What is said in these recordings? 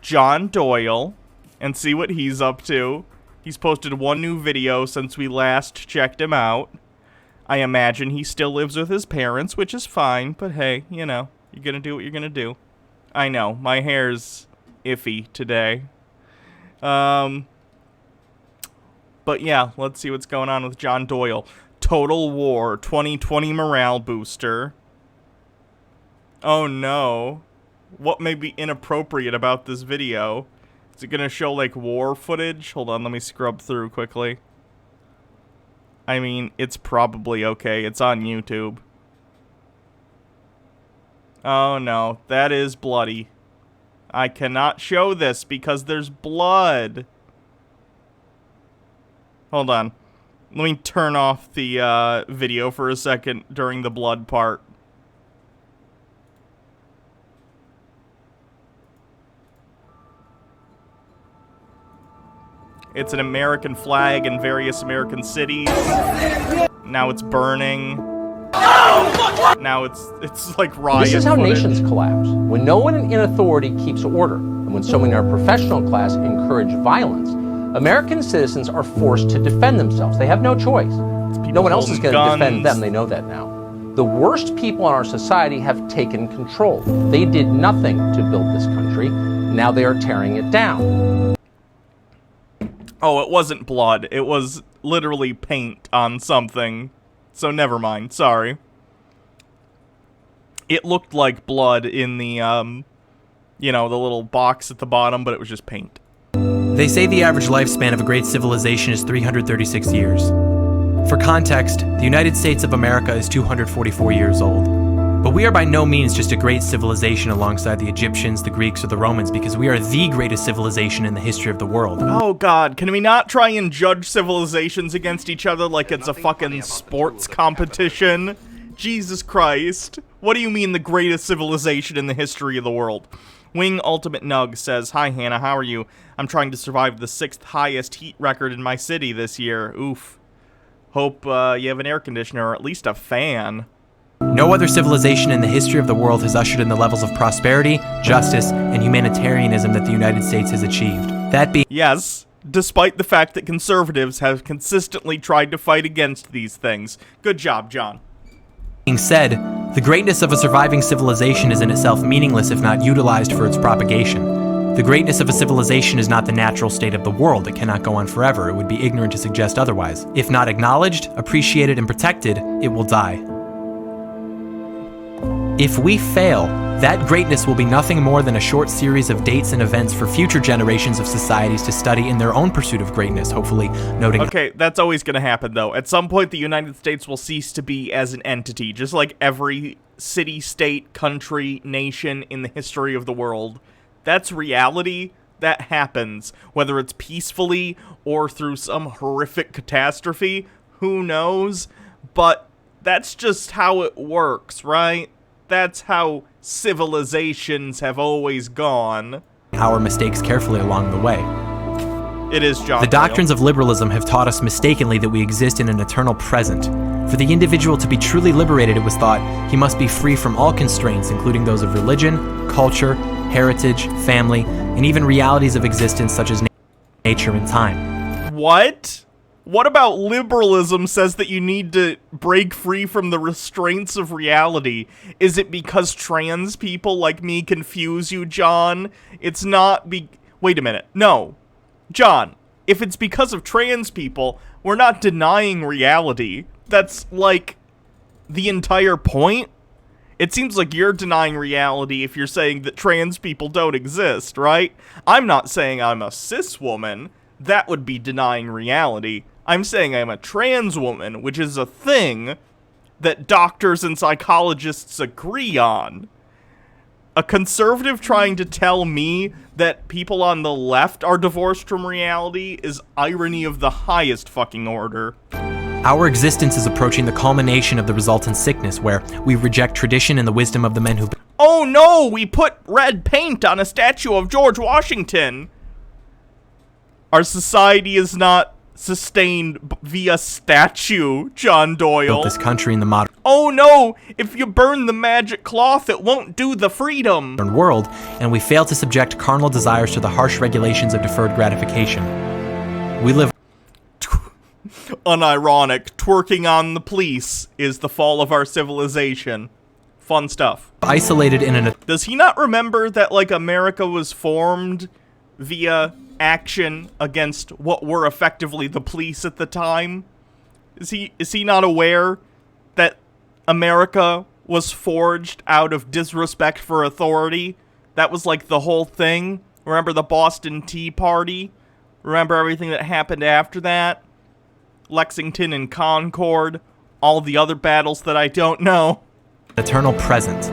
John Doyle and see what he's up to. He's posted one new video since we last checked him out. I imagine he still lives with his parents, which is fine, but hey, you know, you're gonna do what you're gonna do. I know, my hair's iffy today. But yeah, let's see what's going on with John Doyle. Total War 2020 morale booster. Oh no. What may be inappropriate about this video? Is it gonna show, like, war footage? Hold on, let me scrub through quickly. I mean, it's probably okay. It's on YouTube. Oh no, that is bloody. I cannot show this because there's blood. Hold on. Let me turn off the video for a second during the blood part. It's an American flag in various American cities. Now it's burning. Now it's like riot. This is how footage. nations collapse. When no one in authority keeps order, and when so many in our professional class encourage violence, American citizens are forced to defend themselves. They have no choice. No one else is going to defend them. They know that now. The worst people in our society have taken control. They did nothing to build this country. Now they are tearing it down. Oh, it wasn't blood. It was literally paint on something. So never mind. Sorry. It looked like blood in the, you know, the little box at the bottom, but it was just paint. They say the average lifespan of a great civilization is 336 years. For context, the United States of America is 244 years old. But we are by no means just a great civilization alongside the Egyptians, the Greeks, or the Romans, because we are the greatest civilization in the history of the world. Oh god, can we not try and judge civilizations against each other like it's a fucking sports competition? Jesus Christ. What do you mean the greatest civilization in the history of the world? Wing Ultimate Nug says, "Hi Hannah, how are you? I'm trying to survive the 6th highest heat record in my city this year. Oof. Hope you have an air conditioner or at least a fan." No other civilization in the history of the world has ushered in the levels of prosperity, justice, and humanitarianism that the United States has achieved. That being Yes, despite the fact that conservatives have consistently tried to fight against these things. Good job, John. said, the greatness of a surviving civilization is in itself meaningless if not utilized for its propagation. The greatness of a civilization is not the natural state of the world. It cannot go on forever. It would be ignorant to suggest otherwise. If not acknowledged, appreciated, and protected, it will die. If we fail, that greatness will be nothing more than a short series of dates and events for future generations of societies to study in their own pursuit of greatness, hopefully noting... Okay, that's always going to happen, though. At some point, the United States will cease to be as an entity, just like every city, state, country, nation in the history of the world. That's reality. That happens. Whether it's peacefully or through some horrific catastrophe, who knows? But that's just how it works, right? That's how civilizations have always gone. Our mistakes carefully along the way. It is John The Doyle. doctrines of liberalism have taught us mistakenly that we exist in an eternal present. For the individual to be truly liberated, it was thought, he must be free from all constraints, including those of religion, culture, heritage, family, and even realities of existence such as nature and time. What? What about liberalism says that you need to break free from the restraints of reality? Is it because trans people like me confuse you, John? It's not Wait a minute. No. John, if it's because of trans people, we're not denying reality. That's, like, the entire point? It seems like you're denying reality if you're saying that trans people don't exist, right? I'm not saying I'm a cis woman. That would be denying reality. I'm saying I'm a trans woman, which is a thing that doctors and psychologists agree on. A conservative trying to tell me that people on the left are divorced from reality is irony of the highest fucking order. Our existence is approaching the culmination of the resultant sickness, where we reject tradition and the wisdom of the men who... Oh no, we put red paint on a statue of George Washington! Our society is not sustained via statue, John Doyle. Built this country in the modern Oh no! If you burn the magic cloth, it won't do the freedom! world, and we fail to subject carnal desires to the harsh regulations of deferred gratification. We live Unironic, twerking on the police is the fall of our civilization. Fun stuff. isolated in an Does he not remember that, like, America was formed via action against what were effectively the police at the time? Is he not aware that America was forged out of disrespect for authority? That was, like, the whole thing. Remember the Boston Tea Party? Remember everything that happened after that? Lexington and Concord? All the other battles that I don't know. eternal present.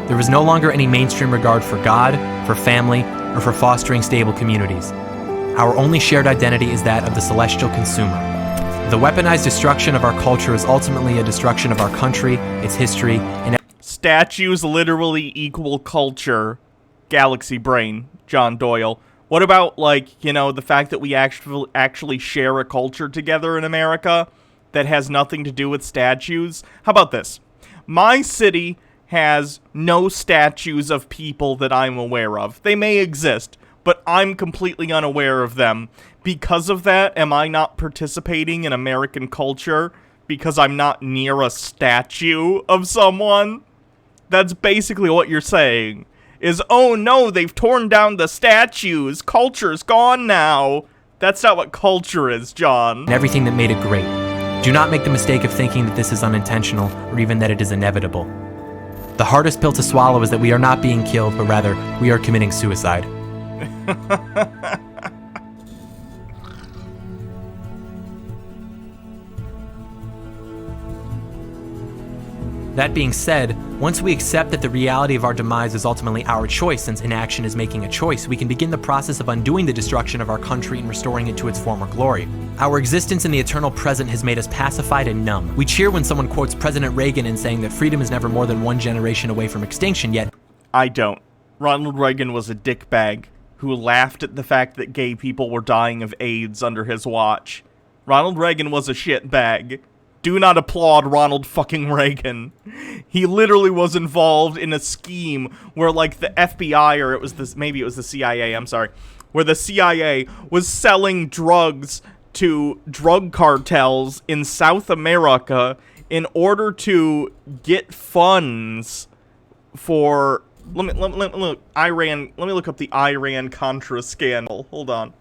There was no longer any mainstream regard for God, for family, or for fostering stable communities. Our only shared identity is that of the celestial consumer. The weaponized destruction of our culture is ultimately a destruction of our country, its history, and Statues literally equal culture. Galaxy brain, John Doyle. What about, like, you know, the fact that we actually share a culture together in America that has nothing to do with statues? How about this? My city has no statues of people that I'm aware of. They may exist, but I'm completely unaware of them. Because of that, am I not participating in American culture because I'm not near a statue of someone? That's basically what you're saying. Is, oh no, they've torn down the statues. Culture's gone now. That's not what culture is, John. everything that made it great. Do not make the mistake of thinking that this is unintentional, or even that it is inevitable. The hardest pill to swallow is that we are not being killed, but rather, we are committing suicide. That being said, once we accept that the reality of our demise is ultimately our choice, since inaction is making a choice, we can begin the process of undoing the destruction of our country and restoring it to its former glory. Our existence in the eternal present has made us pacified and numb. We cheer when someone quotes President Reagan in saying that freedom is never more than one generation away from extinction, yet I don't. Ronald Reagan was a dickbag who laughed at the fact that gay people were dying of AIDS under his watch. Ronald Reagan was a shitbag. Do not applaud Ronald fucking Reagan. He literally was involved in a scheme where, like, the FBI, or maybe it was the CIA, I'm sorry, where the CIA was selling drugs to drug cartels in South America in order to get funds for, let me look up the Iran-Contra scandal. Hold on.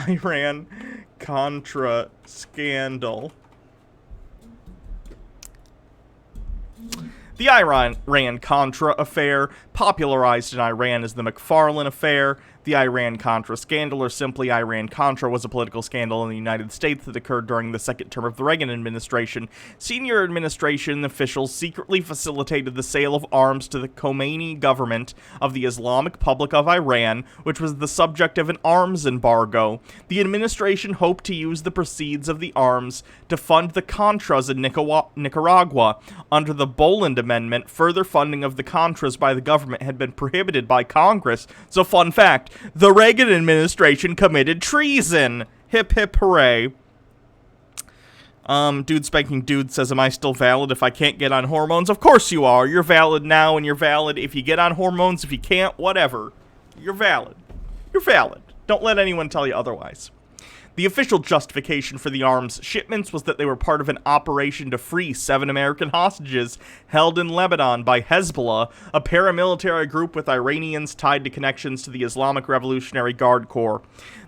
Iran-Contra scandal. The Iran-Contra affair, popularized in Iran as the McFarlane affair. The Iran-Contra scandal, or simply Iran-Contra, was a political scandal in the United States that occurred during the second term of the Reagan administration. Senior administration officials secretly facilitated the sale of arms to the Khomeini government of the Islamic Republic of Iran, which was the subject of an arms embargo. The administration hoped to use the proceeds of the arms to fund the Contras in Nicaragua. Under the Boland Amendment, further funding of the Contras by the government had been prohibited by Congress. So, fun fact, the Reagan administration committed treason. Hip hip hooray. Dude Spanking Dude says, am I still valid if I can't get on hormones? Of course you are. You're valid now, and you're valid if you get on hormones. If you can't, whatever. You're valid. You're valid. Don't let anyone tell you otherwise. The official justification for the arms shipments was that they were part of an operation to free 7 American hostages held in Lebanon by Hezbollah, a paramilitary group with Iranians tied to connections to the Islamic Revolutionary Guard Corps.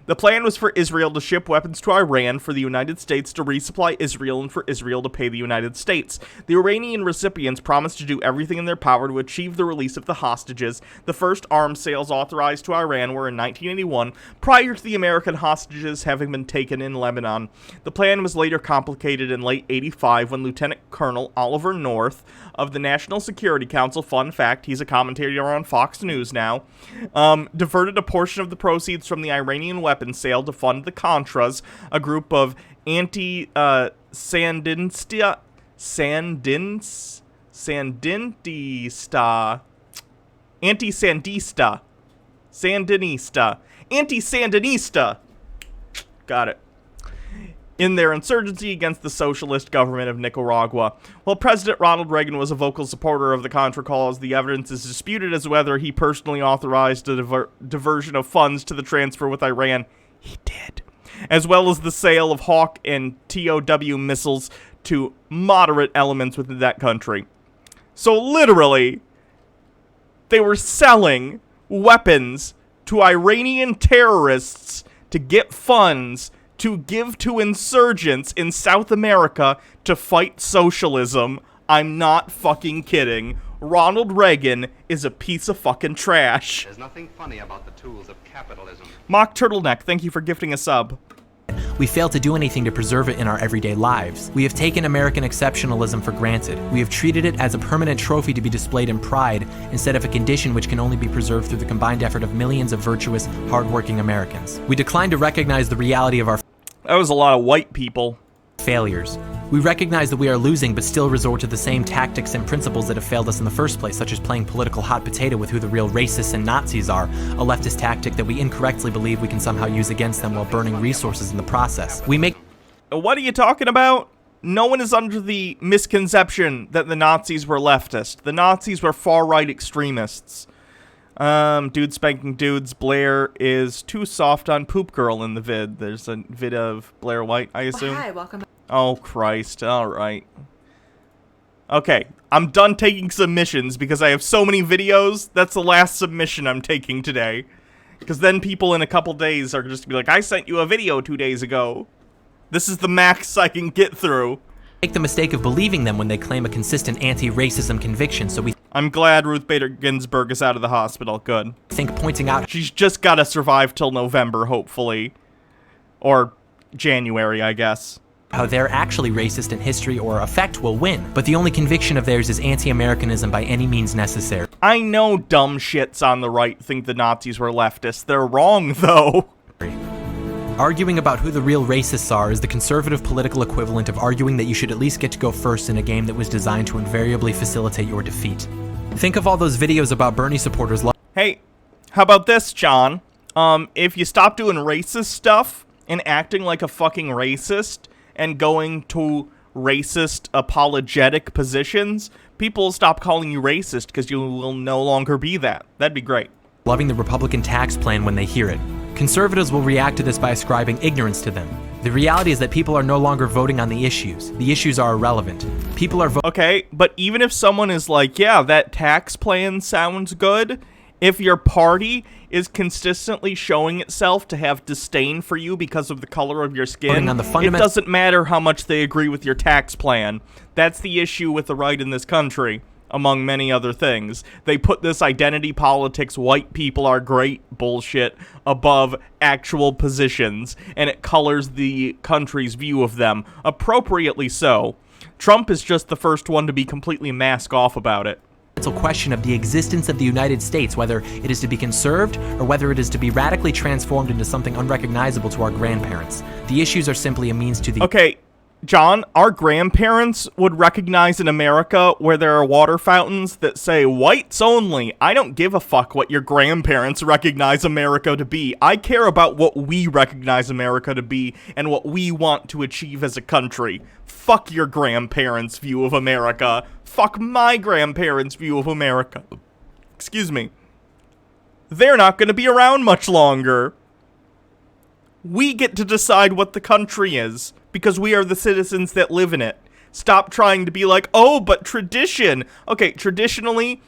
The plan was for Israel to ship weapons to Iran, for the United States to resupply Israel, and for Israel to pay the United States. The Iranian recipients promised to do everything in their power to achieve the release of the hostages. The first arms sales authorized to Iran were in 1981, prior to the American hostages having been taken in Lebanon. The plan was later complicated in late 85 when Lieutenant Colonel Oliver North of the National Security Council, fun fact, he's a commentator on Fox News now, diverted a portion of the proceeds from the Iranian weapons sale to fund the Contras, a group of Sandinista Got it. in their insurgency against the socialist government of Nicaragua. While President Ronald Reagan was a vocal supporter of the Contra cause, the evidence is disputed as whether he personally authorized a diversion of funds to the transfer with Iran. He did. As well as the sale of Hawk and TOW missiles to moderate elements within that country. So literally, they were selling weapons to Iranian terrorists to get funds to give to insurgents in South America to fight socialism. I'm not fucking kidding. Ronald Reagan is a piece of fucking trash. There's nothing funny about the tools of capitalism. Mock Turtleneck, thank you for gifting a sub. We fail to do anything to preserve it in our everyday lives. We have taken American exceptionalism for granted. We have treated it as a permanent trophy to be displayed in pride instead of a condition which can only be preserved through the combined effort of millions of virtuous, hardworking Americans. We decline to recognize the reality of our That was a lot of white people. failures. We recognize that we are losing, but still resort to the same tactics and principles that have failed us in the first place, such as playing political hot potato with who the real racists and Nazis are, a leftist tactic that we incorrectly believe we can somehow use against them while burning resources in the process. We make... What are you talking about? No one is under the misconception that the Nazis were leftist. The Nazis were far-right extremists. Dude spanking dudes. Blair is too soft on Poop Girl in the vid. There's a vid of Blair White, I assume. Hi, welcome. Oh, Christ. Alright. Okay, I'm done taking submissions because I have so many videos. That's the last submission I'm taking today. Because then people in a couple days are just gonna be like, I sent you a video 2 days ago. This is the max I can get through. Make the mistake of believing them when they claim a consistent anti-racism conviction, so we I'm glad Ruth Bader Ginsburg is out of the hospital. Good. think pointing out She's just gotta survive till November, hopefully. Or January, I guess. how they're actually racist in history or effect will win, but the only conviction of theirs is anti-Americanism by any means necessary. I know dumb shits on the right think the Nazis were leftists. They're wrong, though. Arguing about who the real racists are is the conservative political equivalent of arguing that you should at least get to go first in a game that was designed to invariably facilitate your defeat. Think of all those videos about Bernie supporters Hey, how about this, John? If you stop doing racist stuff and acting like a fucking racist and going to racist apologetic positions, people will stop calling you racist because you will no longer be that. That'd be great. loving the Republican tax plan when they hear it. Conservatives will react to this by ascribing ignorance to them. The reality is that people are no longer voting on the issues. The issues are irrelevant. People are voting. Okay, but even if someone is like, yeah, that tax plan sounds good, if your party is consistently showing itself to have disdain for you because of the color of your skin, on the it doesn't matter how much they agree with your tax plan. That's the issue with the right in this country, among many other things. They put this identity politics, white people are great bullshit above actual positions, and it colors the country's view of them, appropriately so. Trump is just the first one to be completely mask off about it. Question of the existence of the United States, whether it is to be conserved or whether it is to be radically transformed into something unrecognizable to our grandparents. The issues are simply a means to the... Okay, John, our grandparents would recognize in America where there are water fountains that say whites only. I don't give a fuck what your grandparents recognize America to be. I care about what we recognize America to be and what we want to achieve as a country. Fuck your grandparents' view of America. Fuck my grandparents' view of America. Excuse me. They're not going to be around much longer. We get to decide what the country is, because we are the citizens that live in it. Stop trying to be like, oh, but tradition. Okay, traditionally,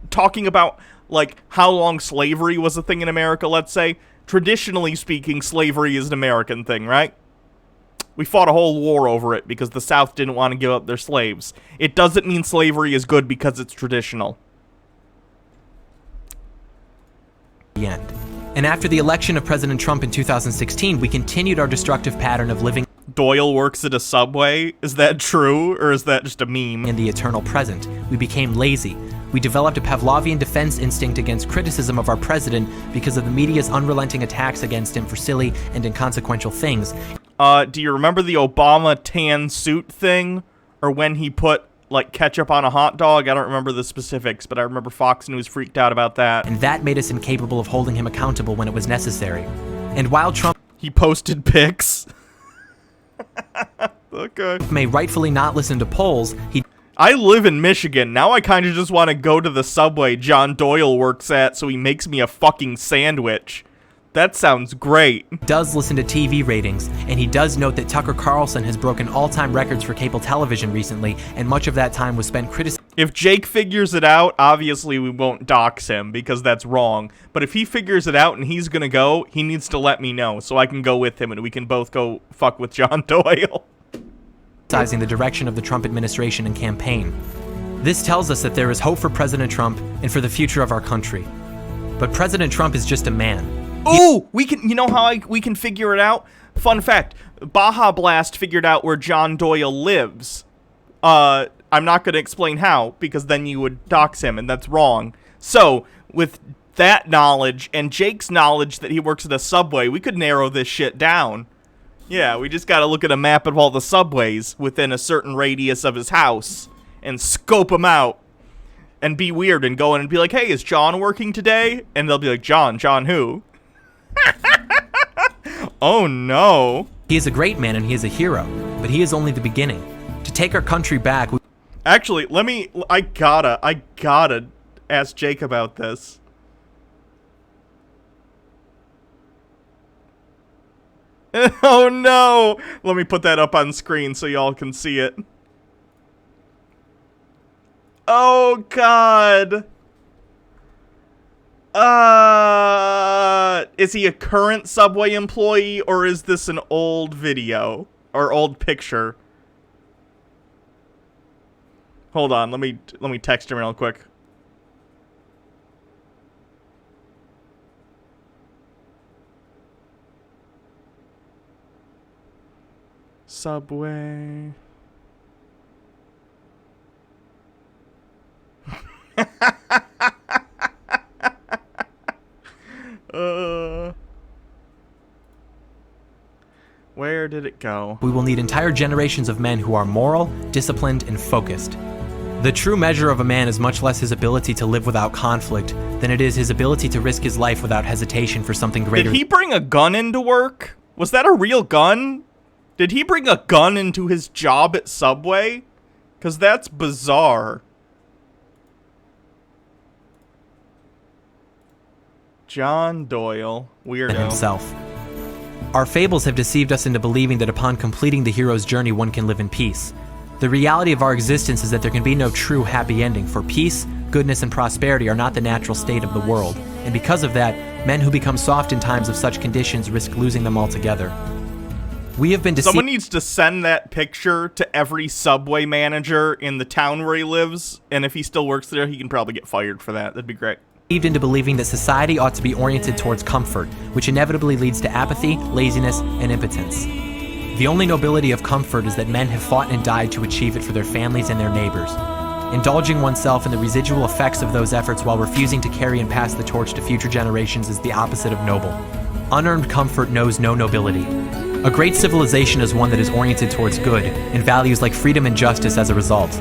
talking about, like, how long slavery was a thing in America, let's say. Traditionally speaking, slavery is an American thing, right? We fought a whole war over it because the South didn't want to give up their slaves. It doesn't mean slavery is good because it's traditional. The end. And after the election of President Trump in 2016, we continued our destructive pattern of living Doyle works at a Subway? Is that true, or is that just a meme? in the eternal present. We became lazy. We developed a Pavlovian defense instinct against criticism of our president because of the media's unrelenting attacks against him for silly and inconsequential things. Do you remember the Obama tan suit thing? Or when he put, like, ketchup on a hot dog? I don't remember the specifics, but I remember Fox News freaked out about that. And that made us incapable of holding him accountable when it was necessary. And while Trump He posted pics. Okay. may rightfully not listen to polls, I live in Michigan. Now I kind of just want to go to the Subway John Doyle works at so he makes me a fucking sandwich. That sounds great. does listen to TV ratings, and he does note that Tucker Carlson has broken all-time records for cable television recently, and much of that time was spent criticizing. If Jake figures it out, obviously we won't dox him because that's wrong. But if he figures it out and he's gonna go, he needs to let me know so I can go with him and we can both go fuck with John Doyle. The direction of the Trump administration and campaign. This tells us that there is hope for President Trump and for the future of our country. But President Trump is just a man. Ooh, we can. You know how we can figure it out? Fun fact: Baja Blast figured out where John Doyle lives. I'm not going to explain how because then you would dox him, and that's wrong. So with that knowledge and Jake's knowledge that he works at a Subway, we could narrow this shit down. Yeah, we just gotta look at a map of all the subways within a certain radius of his house and scope them out and be weird and go in and be like, hey, is John working today? And they'll be like, John who? Oh no. He is a great man and he is a hero, but he is only the beginning. To take our country back... Actually, I gotta ask Jake about this. Oh no! Let me put that up on screen so y'all can see it. Oh god! Is he a current Subway employee or is this an old video? Or old picture? Hold on, let me text him real quick. Subway. Where did it go? We will need entire generations of men who are moral, disciplined, and focused. The true measure of a man is much less his ability to live without conflict than it is his ability to risk his life without hesitation for something greater. Did he bring a gun into work? Was that a real gun? Did he bring a gun into his job at Subway? Because that's bizarre. John Doyle. Weirdo. Himself. Our fables have deceived us into believing that upon completing the hero's journey one can live in peace. The reality of our existence is that there can be no true happy ending, for peace, goodness, and prosperity are not the natural state of the world. And because of that, men who become soft in times of such conditions risk losing them altogether. We have been deceived. Someone needs to send that picture to every Subway manager in the town where he lives, and if he still works there, he can probably get fired for that. That'd be great. Into believing that society ought to be oriented towards comfort, which inevitably leads to apathy, laziness, and impotence. The only nobility of comfort is that men have fought and died to achieve it for their families and their neighbors. Indulging oneself in the residual effects of those efforts while refusing to carry and pass the torch to future generations is the opposite of noble. Unearned comfort knows no nobility. A great civilization is one that is oriented towards good, and values like freedom and justice as a result.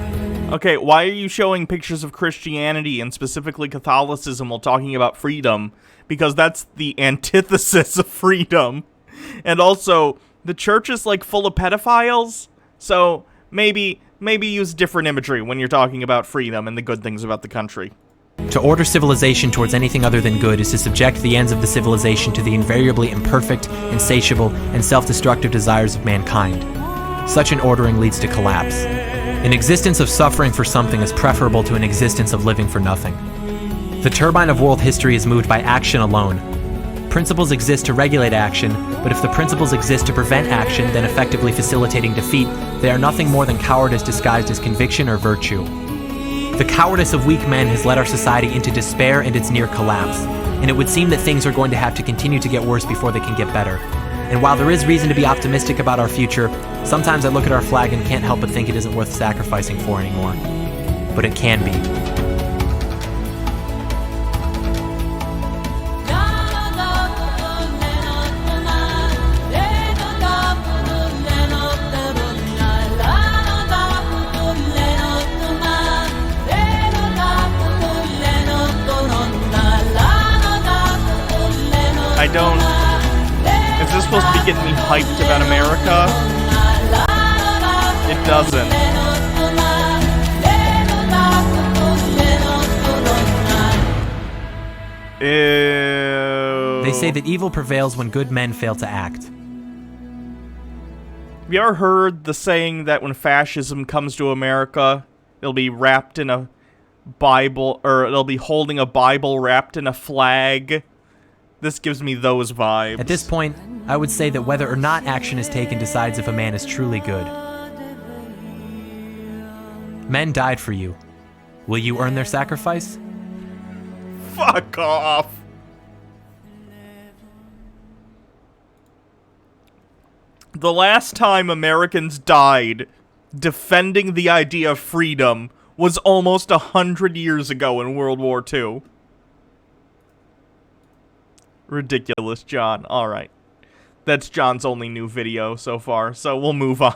Okay, why are you showing pictures of Christianity and specifically Catholicism while talking about freedom? Because that's the antithesis of freedom. And also, the church is like full of pedophiles, so maybe use different imagery when you're talking about freedom and the good things about the country. To order civilization towards anything other than good is to subject the ends of the civilization to the invariably imperfect, insatiable, and self-destructive desires of mankind. Such an ordering leads to collapse. An existence of suffering for something is preferable to an existence of living for nothing. The turbine of world history is moved by action alone. Principles exist to regulate action, but if the principles exist to prevent action, then effectively facilitating defeat, they are nothing more than cowardice disguised as conviction or virtue. The cowardice of weak men has led our society into despair and its near collapse, and it would seem that things are going to have to continue to get worse before they can get better. And while there is reason to be optimistic about our future, sometimes I look at our flag and can't help but think it isn't worth sacrificing for anymore. But it can be. Is this supposed to be getting me hyped about America? It doesn't. Ew. They say that evil prevails when good men fail to act. Have you ever heard the saying that when fascism comes to America, it'll be wrapped in a Bible, or it'll be holding a Bible wrapped in a flag? This gives me those vibes. At this point, I would say that whether or not action is taken decides if a man is truly good. Men died for you. Will you earn their sacrifice? Fuck off. The last time Americans died defending the idea of freedom was almost 100 years ago in World War II. Ridiculous, John. Alright. That's John's only new video so far, so we'll move on.